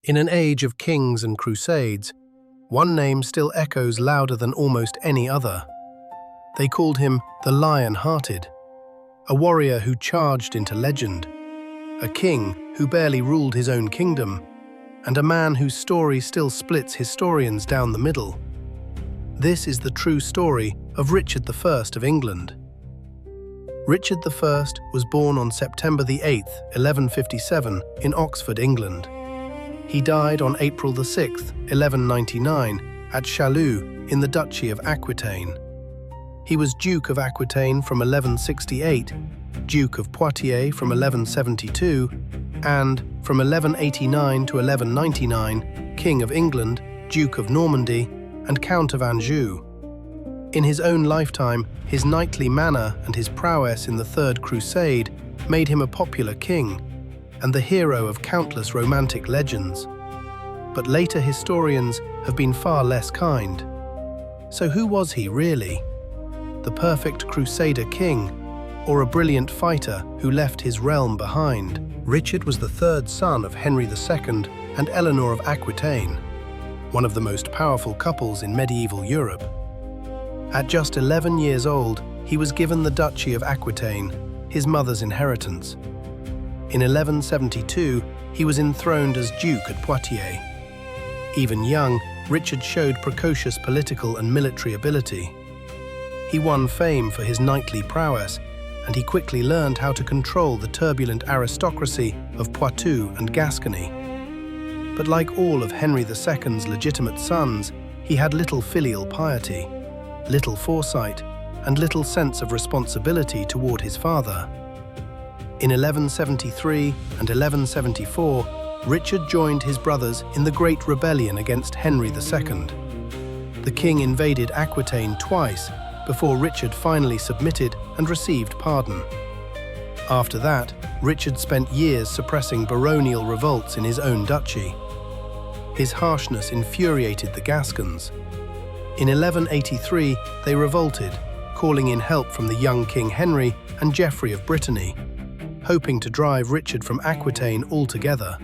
In an age of kings and crusades, one name still echoes louder than almost any other. They called him the Lionhearted, a warrior who charged into legend, a king who barely ruled his own kingdom, and a man whose story still splits historians down the middle. This is the true story of Richard I of England. Richard I was born on September 8, 1157, in Oxford, England. He died on April 6, 1199, at Chaillot in the duchy of Aquitaine. He was Duke of Aquitaine from 1168, Duke of Poitiers from 1172, and, from 1189 to 1199, King of England, Duke of Normandy, and Count of Anjou. In his own lifetime, his knightly manner and his prowess in the Third Crusade made him a popular king and the hero of countless romantic legends. But later historians have been far less kind. So who was he really? The perfect crusader king, or a brilliant fighter who left his realm behind? Richard was the third son of Henry II and Eleanor of Aquitaine, one of the most powerful couples in medieval Europe. At just 11 years old, he was given the duchy of Aquitaine, his mother's inheritance. In 1172, he was enthroned as Duke at Poitiers. Even young, Richard showed precocious political and military ability. He won fame for his knightly prowess, and he quickly learned how to control the turbulent aristocracy of Poitou and Gascony. But like all of Henry II's legitimate sons, he had little filial piety, little foresight, and little sense of responsibility toward his father. In 1173 and 1174, Richard joined his brothers in the Great Rebellion against Henry II. The king invaded Aquitaine twice before Richard finally submitted and received pardon. After that, Richard spent years suppressing baronial revolts in his own duchy. His harshness infuriated the Gascons. In 1183, they revolted, calling in help from the young King Henry and Geoffrey of Brittany, hoping to drive Richard from Aquitaine altogether.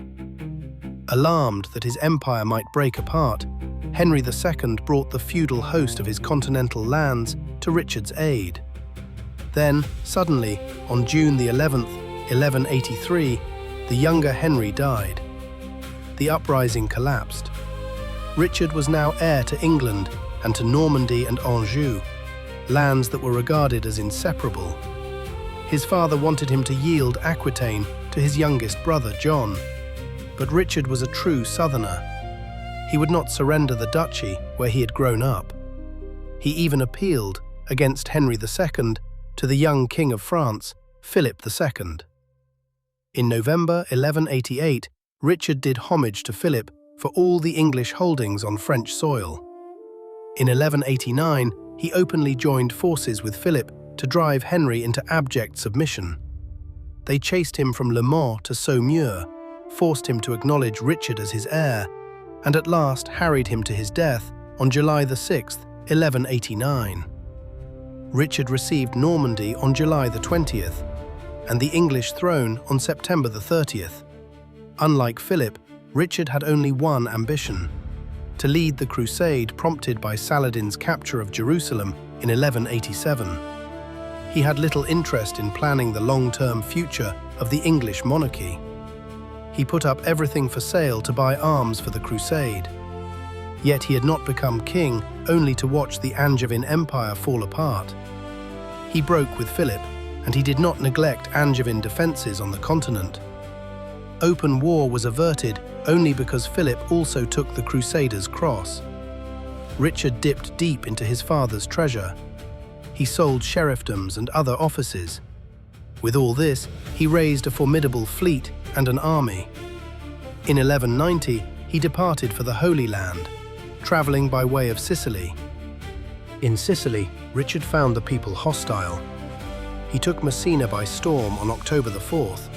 Alarmed that his empire might break apart, Henry II brought the feudal host of his continental lands to Richard's aid. Then, suddenly, on June the 11th, 1183, the younger Henry died. The uprising collapsed. Richard was now heir to England and to Normandy and Anjou, lands that were regarded as inseparable. His father wanted him to yield Aquitaine to his youngest brother, John. But Richard was a true southerner. He would not surrender the duchy where he had grown up. He even appealed, against Henry II, to the young King of France, Philip II. In November 1188, Richard did homage to Philip for all the English holdings on French soil. In 1189, he openly joined forces with Philip to drive Henry into abject submission. They chased him from Le Mans to Saumur, forced him to acknowledge Richard as his heir, and at last harried him to his death on July 6, 1189. Richard received Normandy on July 20th, and the English throne on September 30th. Unlike Philip, Richard had only one ambition: to lead the crusade prompted by Saladin's capture of Jerusalem in 1187. He had little interest in planning the long-term future of the English monarchy. He put up everything for sale to buy arms for the crusade. Yet he had not become king only to watch the Angevin Empire fall apart. He broke with Philip, and he did not neglect Angevin defences on the continent. Open war was averted only because Philip also took the Crusaders' cross. Richard dipped deep into his father's treasure. He sold sheriffdoms and other offices. With all this, he raised a formidable fleet and an army. In 1190, he departed for the Holy Land, traveling by way of Sicily. In Sicily, Richard found the people hostile. He took Messina by storm on October 4th.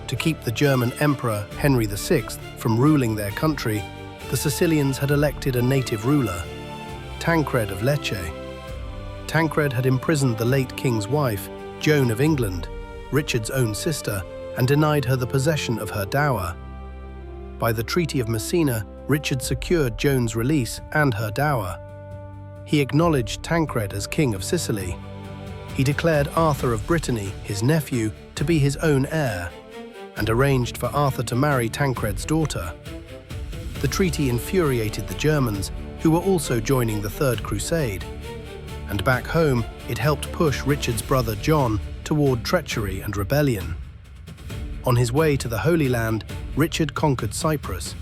To keep the German Emperor Henry VI from ruling their country, the Sicilians had elected a native ruler, Tancred of Lecce. Tancred had imprisoned the late king's wife, Joan of England, Richard's own sister, and denied her the possession of her dower. By the Treaty of Messina, Richard secured Joan's release and her dower. He acknowledged Tancred as King of Sicily. He declared Arthur of Brittany, his nephew, to be his own heir, and arranged for Arthur to marry Tancred's daughter. The treaty infuriated the Germans, who were also joining the Third Crusade. And back home, it helped push Richard's brother John toward treachery and rebellion. On his way to the Holy Land, Richard conquered Cyprus.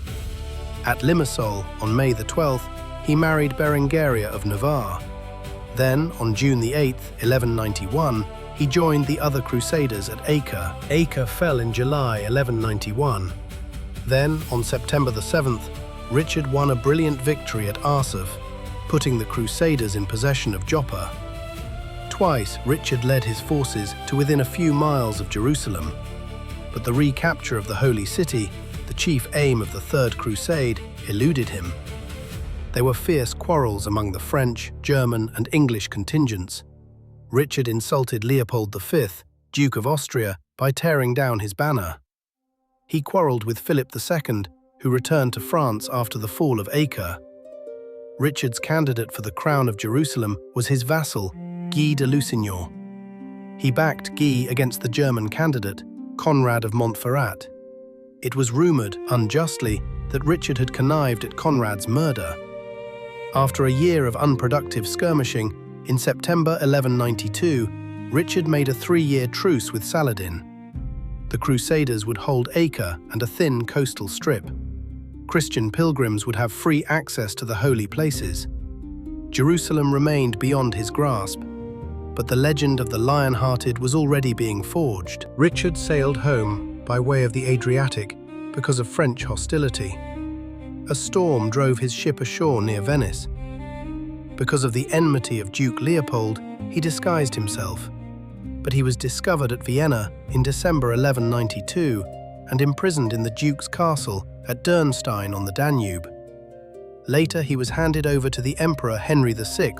At Limassol, on May the 12th, he married Berengaria of Navarre. Then, on June the 8th, 1191, he joined the other Crusaders at Acre. Acre fell in July 1191. Then, on September the 7th, Richard won a brilliant victory at Arsuf, putting the Crusaders in possession of Joppa. Twice, Richard led his forces to within a few miles of Jerusalem. But the recapture of the Holy City, the chief aim of the Third Crusade, eluded him. There were fierce quarrels among the French, German, and English contingents. Richard insulted Leopold V, Duke of Austria, by tearing down his banner. He quarreled with Philip II, who returned to France after the fall of Acre. Richard's candidate for the crown of Jerusalem was his vassal, Guy de Lusignan. He backed Guy against the German candidate, Conrad of Montferrat. It was rumoured, unjustly, that Richard had connived at Conrad's murder. After a year of unproductive skirmishing, in September 1192, Richard made a 3-year truce with Saladin. The Crusaders would hold Acre and a thin coastal strip. Christian pilgrims would have free access to the holy places. Jerusalem remained beyond his grasp, but the legend of the Lionhearted was already being forged. Richard sailed home by way of the Adriatic because of French hostility. A storm drove his ship ashore near Venice. Because of the enmity of Duke Leopold, he disguised himself, but he was discovered at Vienna in December 1192 and imprisoned in the Duke's castle at Dürnstein on the Danube. Later, he was handed over to the Emperor Henry VI,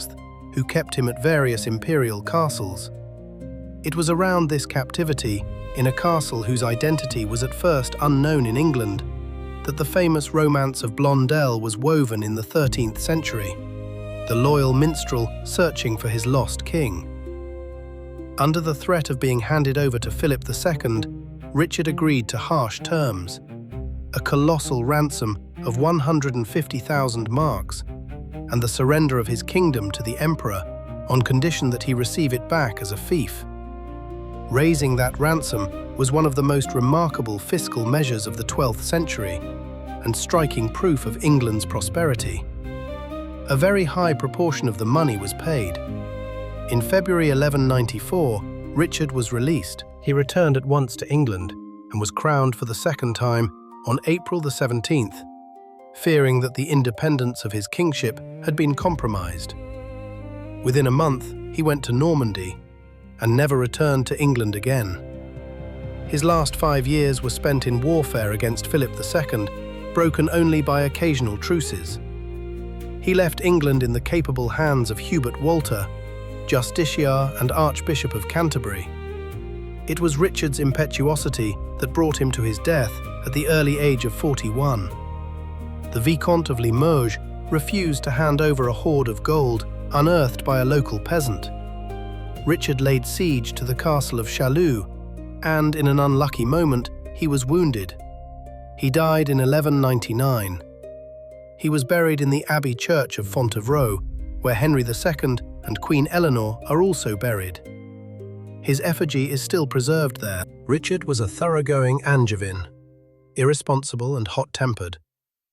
who kept him at various imperial castles. It was around this captivity, in a castle whose identity was at first unknown in England, that the famous romance of Blondel was woven in the 13th century, the loyal minstrel searching for his lost king. Under the threat of being handed over to Philip II, Richard agreed to harsh terms: a colossal ransom of 150,000 marks, and the surrender of his kingdom to the emperor on condition that he receive it back as a fief. Raising that ransom was one of the most remarkable fiscal measures of the 12th century, and striking proof of England's prosperity. A very high proportion of the money was paid. In February 1194, Richard was released. He returned at once to England and was crowned for the second time on April the 17th, fearing that the independence of his kingship had been compromised. Within a month, he went to Normandy and never returned to England again. His last 5 years were spent in warfare against Philip II, broken only by occasional truces. He left England in the capable hands of Hubert Walter, Justiciar and Archbishop of Canterbury. It was Richard's impetuosity that brought him to his death at the early age of 41. The Vicomte of Limoges refused to hand over a hoard of gold unearthed by a local peasant. Richard laid siege to the castle of Chaillot, and in an unlucky moment, he was wounded. He died in 1199. He was buried in the Abbey Church of Fontevraud, where Henry II and Queen Eleanor are also buried. His effigy is still preserved there. Richard was a thoroughgoing Angevin, irresponsible and hot-tempered,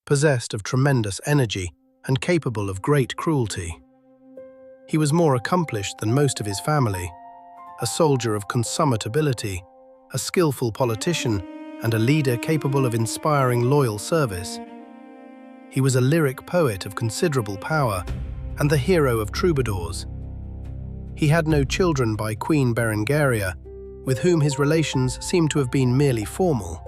possessed of tremendous energy and capable of great cruelty. He was more accomplished than most of his family, a soldier of consummate ability, a skillful politician, and a leader capable of inspiring loyal service. He was a lyric poet of considerable power and the hero of troubadours. He had no children by Queen Berengaria, with whom his relations seem to have been merely formal.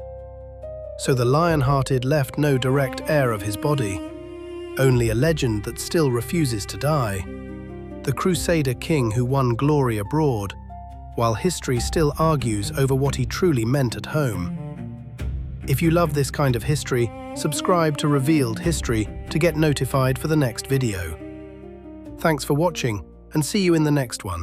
So the Lionhearted left no direct heir of his body, only a legend that still refuses to die, the Crusader king who won glory abroad, while history still argues over what he truly meant at home. If you love this kind of history, subscribe to Revealed History to get notified for the next video. Thanks for watching, and see you in the next one.